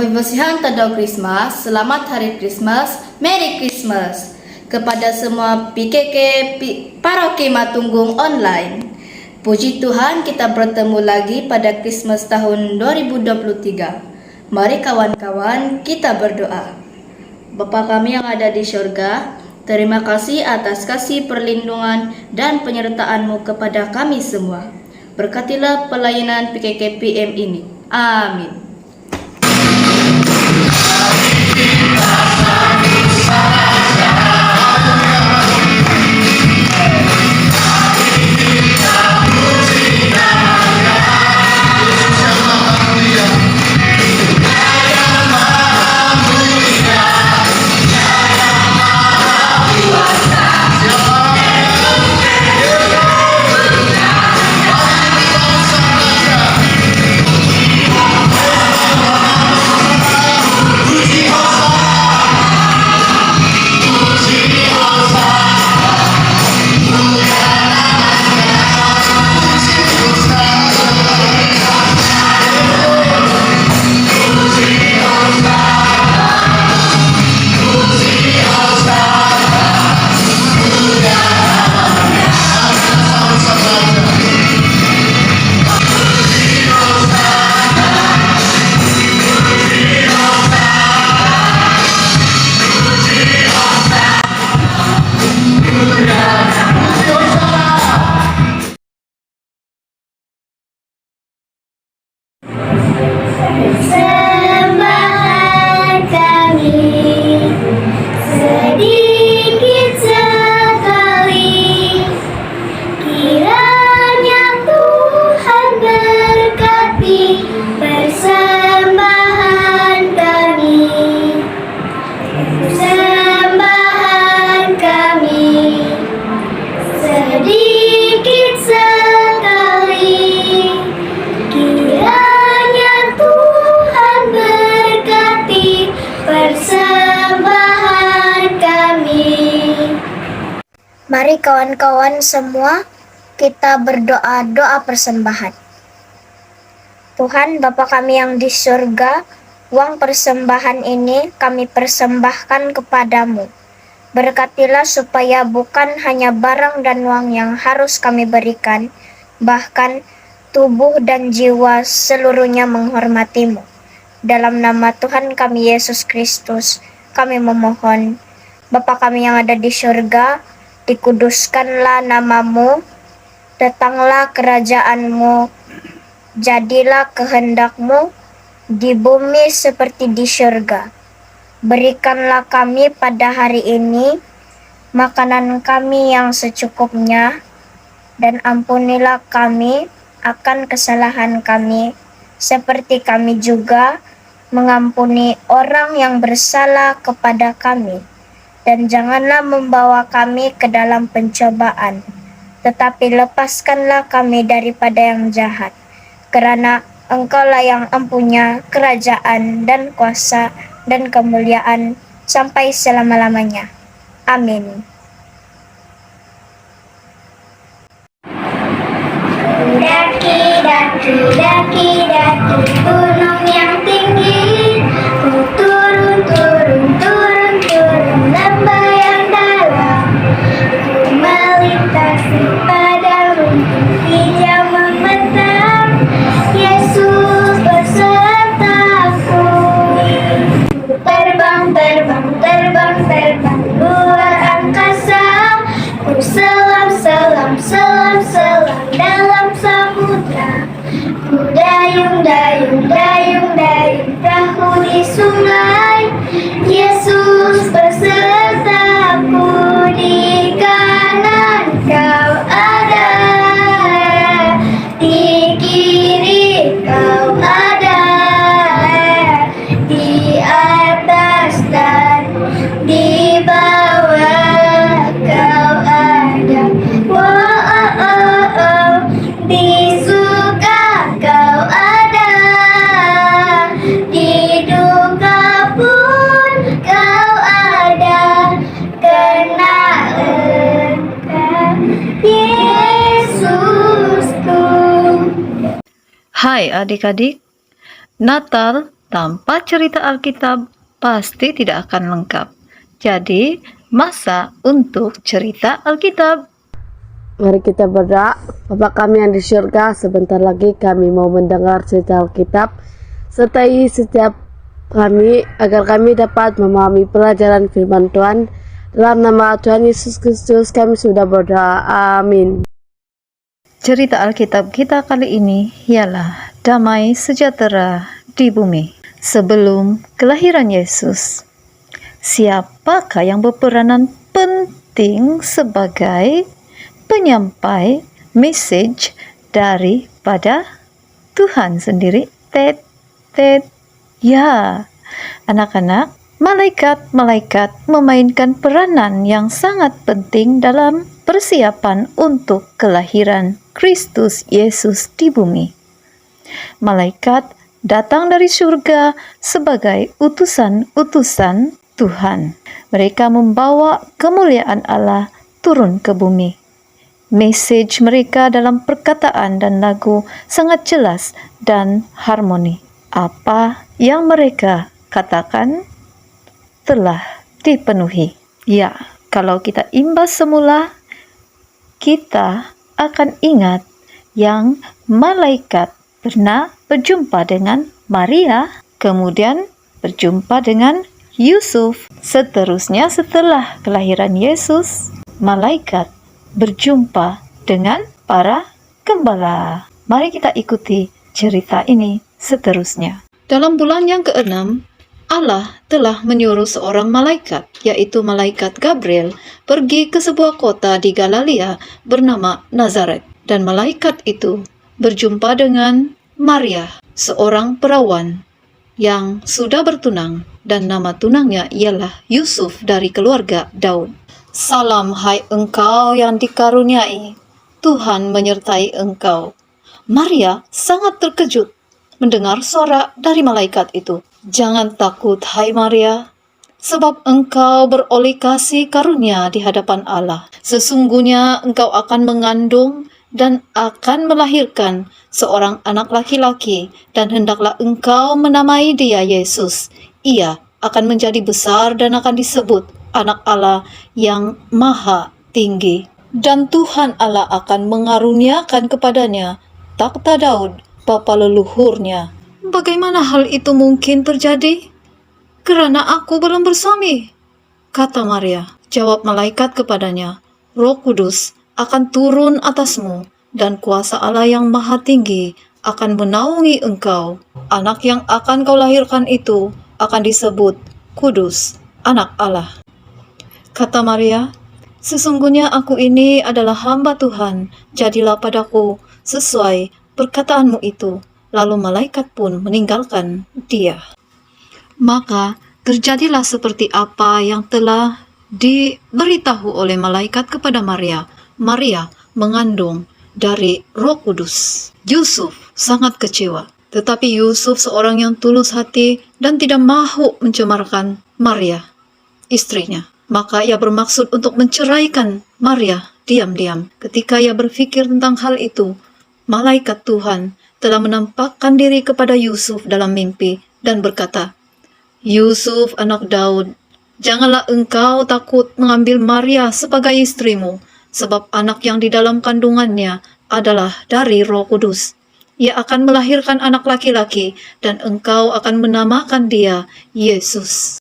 Pembersihan tanda Christmas, selamat hari Christmas, Merry Christmas kepada semua PKK Paroki Matunggung online. Puji Tuhan kita bertemu lagi pada Christmas tahun 2023. Mari kawan-kawan kita berdoa. Bapa kami yang ada di surga, terima kasih atas kasih perlindungan dan penyertaan-Mu kepada kami semua. Berkatilah pelayanan PKK PM ini. Amin. Persembahan kami sedikit sekali, kiranya Tuhan berkati persembahan kami. Persembahan kami sedikit sekali, kiranya Tuhan berkati persembahan kami. Mari kawan-kawan semua kita berdoa doa persembahan. Tuhan Bapa kami yang di surga, uang persembahan ini kami persembahkan kepadamu. Berkatilah supaya bukan hanya barang dan uang yang harus kami berikan, bahkan tubuh dan jiwa seluruhnya menghormatimu. Dalam nama Tuhan kami Yesus Kristus, kami memohon. Bapa kami yang ada di surga, dikuduskanlah namamu, datanglah kerajaanmu, jadilah kehendakmu di bumi seperti di surga. Berikanlah kami pada hari ini makanan kami yang secukupnya, dan ampunilah kami akan kesalahan kami, seperti kami juga mengampuni orang yang bersalah kepada kami. Dan janganlah membawa kami ke dalam pencobaan, tetapi lepaskanlah kami daripada yang jahat. Karena Engkaulah yang empunya kerajaan dan kuasa dan kemuliaan sampai selama-lamanya. Amin. Daki, daki, daki, daki gunung yang tinggi, ku turun, turun, turun, turun lembah yang dalam, ku melintasi padang rumput hijau membentang, Yesus besertaku. Terbang, terbang, terbang, terbang luar angkasa, ku selam, selam, selam, selam dalam samudra, ku dayung, dayung, dayung, dayung perahu di sungai, Yesus besertaku. Di kanan kau ada, di kiri kau ada, di atas dan di bawah kau ada. Wow, di suka kau ada, di duka pun kau ada, karena Engkau Yesusku. Hai adik-adik, Natal Tanpa cerita Alkitab pasti tidak akan lengkap. Jadi, masa untuk cerita Alkitab. Mari kita berdoa. Bapa kami yang di surga, sebentar lagi kami mau mendengar cerita Alkitab. Sertai setiap kami agar kami dapat memahami pelajaran firman Tuhan. Dalam nama Tuhan Yesus Kristus kami sudah berdoa. Amin. Cerita Alkitab kita kali ini ialah damai sejahtera di bumi. Sebelum kelahiran Yesus, siapakah yang berperanan penting sebagai penyampai message daripada Tuhan sendiri? Ya, anak-anak, malaikat-malaikat memainkan peranan yang sangat penting dalam persiapan untuk kelahiran Kristus Yesus di bumi. Malaikat datang dari surga sebagai utusan-utusan Tuhan. Mereka membawa kemuliaan Allah turun ke bumi. Message mereka dalam perkataan dan lagu sangat jelas dan harmoni. Apa yang mereka katakan telah dipenuhi. Ya, kalau kita imbas semula, kita akan ingat yang malaikat pernah berjumpa dengan Maria, kemudian berjumpa dengan Yusuf. Seterusnya setelah kelahiran Yesus, malaikat berjumpa dengan para gembala. Mari kita ikuti cerita ini seterusnya. Dalam bulan yang ke-6, Allah telah menyuruh seorang malaikat, yaitu malaikat Gabriel, pergi ke sebuah kota di Galilea bernama Nazaret. Dan malaikat itu berjumpa dengan Maria, seorang perawan yang sudah bertunang, dan nama tunangnya ialah Yusuf dari keluarga Daud. Salam hai engkau yang dikaruniai, Tuhan menyertai engkau. Maria sangat terkejut mendengar suara dari malaikat itu. Jangan takut hai Maria, sebab engkau beroleh kasih karunia di hadapan Allah. Sesungguhnya engkau akan mengandung dan akan melahirkan seorang anak laki-laki, dan hendaklah engkau menamai dia Yesus. Ia akan menjadi besar dan akan disebut Anak Allah yang Maha Tinggi. Dan Tuhan Allah akan mengaruniakan kepadanya takhta Daud, bapa leluhurnya. Bagaimana hal itu mungkin terjadi? Kerana aku belum bersuami, kata Maria. Jawab malaikat kepadanya, Roh Kudus akan turun atasmu, dan kuasa Allah yang Maha Tinggi akan menaungi engkau. Anak yang akan kau lahirkan itu akan disebut Kudus, Anak Allah. Kata Maria, sesungguhnya aku ini adalah hamba Tuhan, jadilah padaku sesuai perkataanmu itu. Lalu malaikat pun meninggalkan dia. Maka terjadilah seperti apa yang telah diberitahu oleh malaikat kepada Maria. Maria mengandung dari Roh Kudus. Yusuf sangat kecewa, tetapi Yusuf seorang yang tulus hati dan tidak mahu mencemarkan Maria, istrinya. Maka ia bermaksud untuk menceraikan Maria diam-diam. Ketika ia berpikir tentang hal itu, malaikat Tuhan telah menampakkan diri kepada Yusuf dalam mimpi dan berkata, Yusuf anak Daud, janganlah engkau takut mengambil Maria sebagai istrimu, sebab anak yang di dalam kandungannya adalah dari Roh Kudus. Ia akan melahirkan anak laki-laki, dan engkau akan menamakan dia Yesus.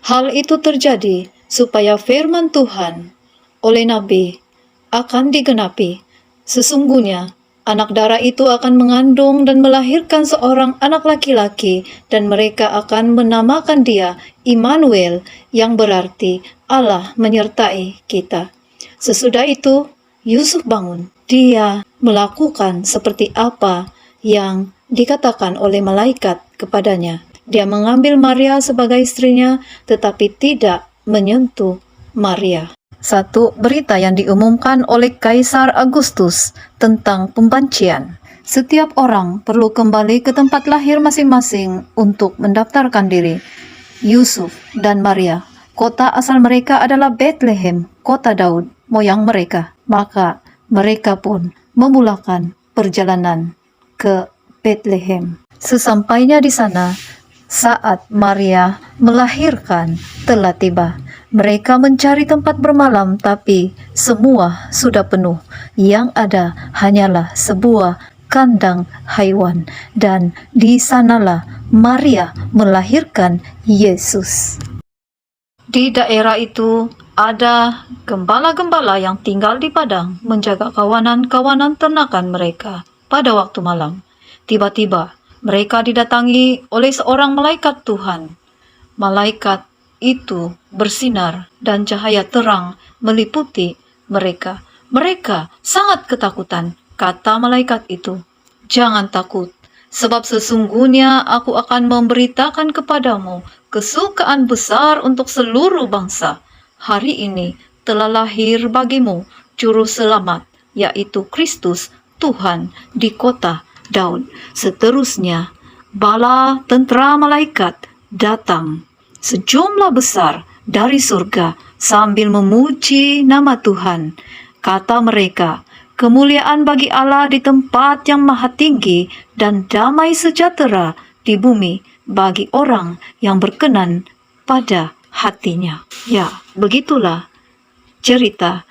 Hal itu terjadi supaya firman Tuhan oleh Nabi akan digenapi. Sesungguhnya anak darah itu akan mengandung dan melahirkan seorang anak laki-laki, dan mereka akan menamakan dia Immanuel, yang berarti Allah menyertai kita. Sesudah itu, Yusuf bangun. Dia melakukan seperti apa yang dikatakan oleh malaikat kepadanya. Dia mengambil Maria sebagai istrinya, tetapi tidak menyentuh Maria. Satu berita yang diumumkan oleh Kaisar Agustus tentang pembancian. Setiap orang perlu kembali ke tempat lahir masing-masing untuk mendaftarkan diri. Yusuf dan Maria, kota asal mereka adalah Bethlehem, kota Daud, moyang mereka. Maka mereka pun memulakan perjalanan ke Bethlehem. Sesampainya di sana, saat Maria melahirkan telah tiba. Mereka mencari tempat bermalam, tapi semua sudah penuh. Yang ada hanyalah sebuah kandang haiwan, dan di sanalah Maria melahirkan Yesus. Di daerah itu ada gembala-gembala yang tinggal di padang menjaga kawanan-kawanan ternakan mereka pada waktu malam. Tiba-tiba mereka didatangi oleh seorang malaikat Tuhan. Malaikat itu bersinar dan cahaya terang meliputi mereka. Mereka sangat ketakutan. Kata malaikat itu, "Jangan takut, sebab sesungguhnya aku akan memberitakan kepadamu kesukaan besar untuk seluruh bangsa. Hari ini telah lahir bagimu juru selamat, yaitu Kristus Tuhan di kota Daud." Seterusnya, bala tentera malaikat datang sejumlah besar dari surga sambil memuji nama Tuhan. Kata mereka, "Kemuliaan bagi Allah di tempat yang maha tinggi dan damai sejahtera di bumi bagi orang yang berkenan pada hatinya." Ya, begitulah cerita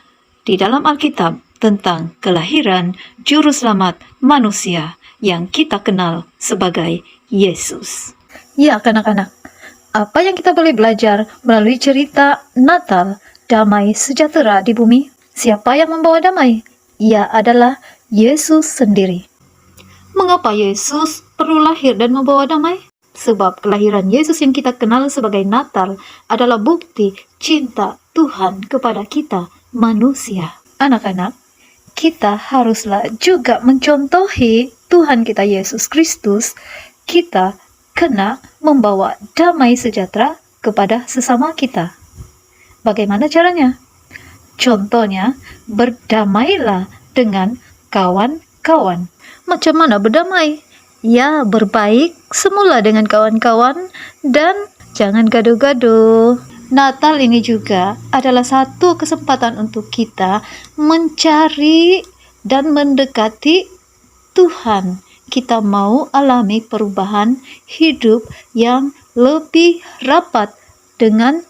di dalam Alkitab tentang kelahiran Juru Selamat manusia yang kita kenal sebagai Yesus. Ya, anak-anak, apa yang kita boleh belajar melalui cerita Natal, damai sejahtera di bumi? Siapa yang membawa damai? Ia adalah Yesus sendiri. Mengapa Yesus perlu lahir dan membawa damai? Sebab kelahiran Yesus yang kita kenal sebagai Natal adalah bukti cinta Tuhan kepada kita manusia. Anak-anak, kita haruslah juga mencontohi Tuhan kita Yesus Kristus. Kita kena membawa damai sejahtera kepada sesama kita. Bagaimana caranya? Contohnya, berdamailah dengan kawan-kawan. Macam mana berdamai? Ya, berbaik semula dengan kawan-kawan dan jangan gaduh-gaduh. Natal ini juga adalah satu kesempatan untuk kita mencari dan mendekati Tuhan. Kita mau alami perubahan hidup yang lebih rapat dengan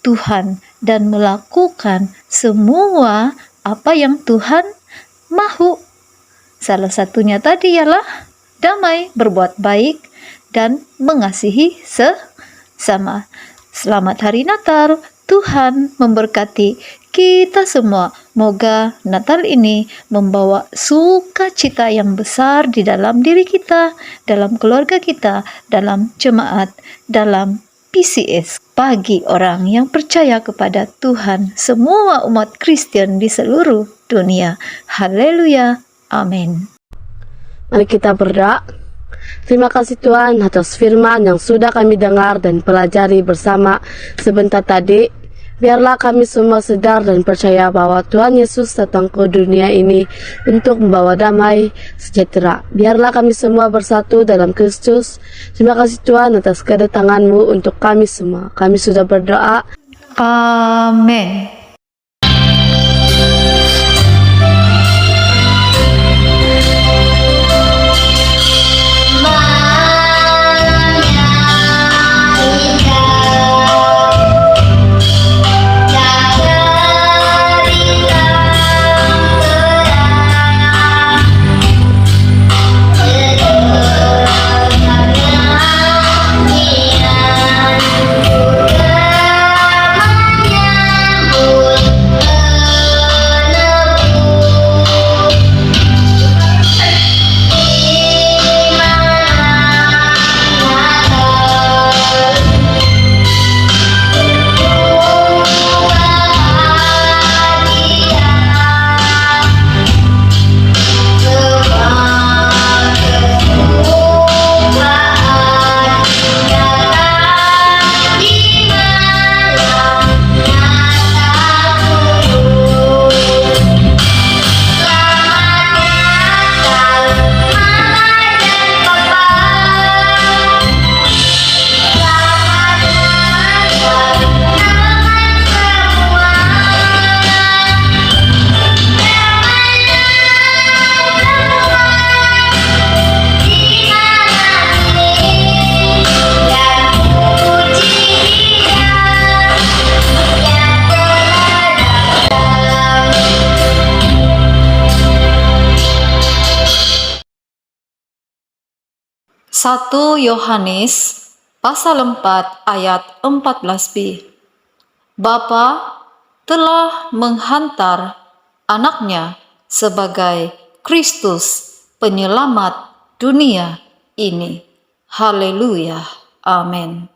Tuhan dan melakukan semua apa yang Tuhan mahu. Salah satunya tadi ialah damai, berbuat baik, dan mengasihi sesama. Selamat Hari Natal. Tuhan memberkati kita semua. Moga Natal ini membawa sukacita yang besar di dalam diri kita, dalam keluarga kita, dalam jemaat, dalam PCS. Bagi orang yang percaya kepada Tuhan, semua umat Kristen di seluruh dunia. Haleluya. Amin. Mari kita berdoa. Terima kasih Tuhan atas firman yang sudah kami dengar dan pelajari bersama sebentar tadi. Biarlah kami semua sadar dan percaya bahwa Tuhan Yesus datang ke dunia ini untuk membawa damai sejahtera. Biarlah kami semua bersatu dalam Kristus. Terima kasih Tuhan atas kedatangan-Mu untuk kami semua. Kami sudah berdoa. Amin. Menyambut 1 Yohanes pasal 4 ayat 14b. Bapa telah menghantar anaknya sebagai Kristus penyelamat dunia ini. Haleluya. Amin.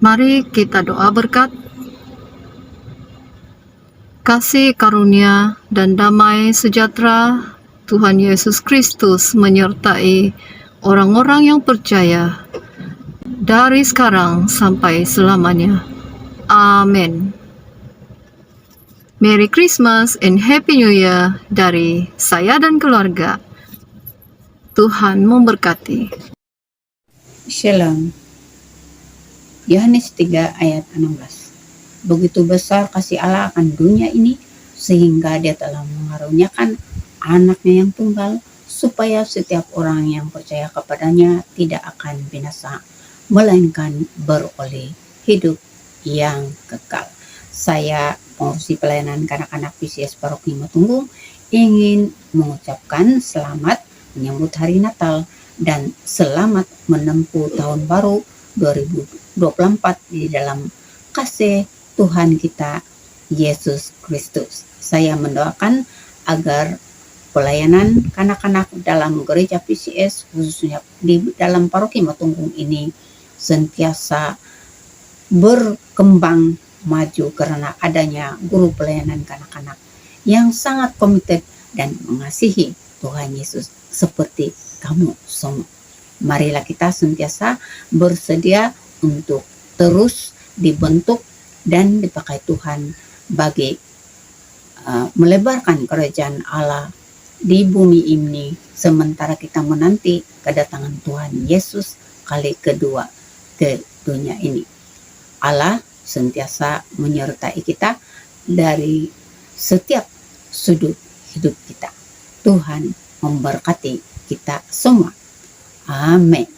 Mari kita doa berkat. Kasih karunia dan damai sejahtera Tuhan Yesus Kristus menyertai orang-orang yang percaya dari sekarang sampai selamanya. Amin. Merry Christmas and Happy New Year dari saya dan keluarga. Tuhan memberkati. Shalom. Yohanes 3 ayat 16. Begitu besar kasih Allah akan dunia ini sehingga Dia telah mengaruniakan anaknya yang tunggal supaya setiap orang yang percaya kepadanya tidak akan binasa melainkan beroleh hidup yang kekal. Saya pengurusi pelayanan kanak-kanak PCS Paroki Matunggung ingin mengucapkan selamat menyambut hari Natal dan selamat menempuh tahun baru 2024 di dalam kasih Tuhan kita Yesus Kristus. Saya mendoakan agar pelayanan kanak-kanak dalam gereja PCS khususnya di dalam Paroki Matunggung ini sentiasa berkembang maju karena adanya guru pelayanan kanak-kanak yang sangat komited dan mengasihi Tuhan Yesus seperti kamu semua. Marilah kita sentiasa bersedia untuk terus dibentuk dan dipakai Tuhan bagi melebarkan kerajaan Allah di bumi ini sementara kita menanti kedatangan Tuhan Yesus kali kedua ke dunia ini. Allah sentiasa menyertai kita dari setiap sudut hidup kita. Tuhan memberkati kita semua. Amin.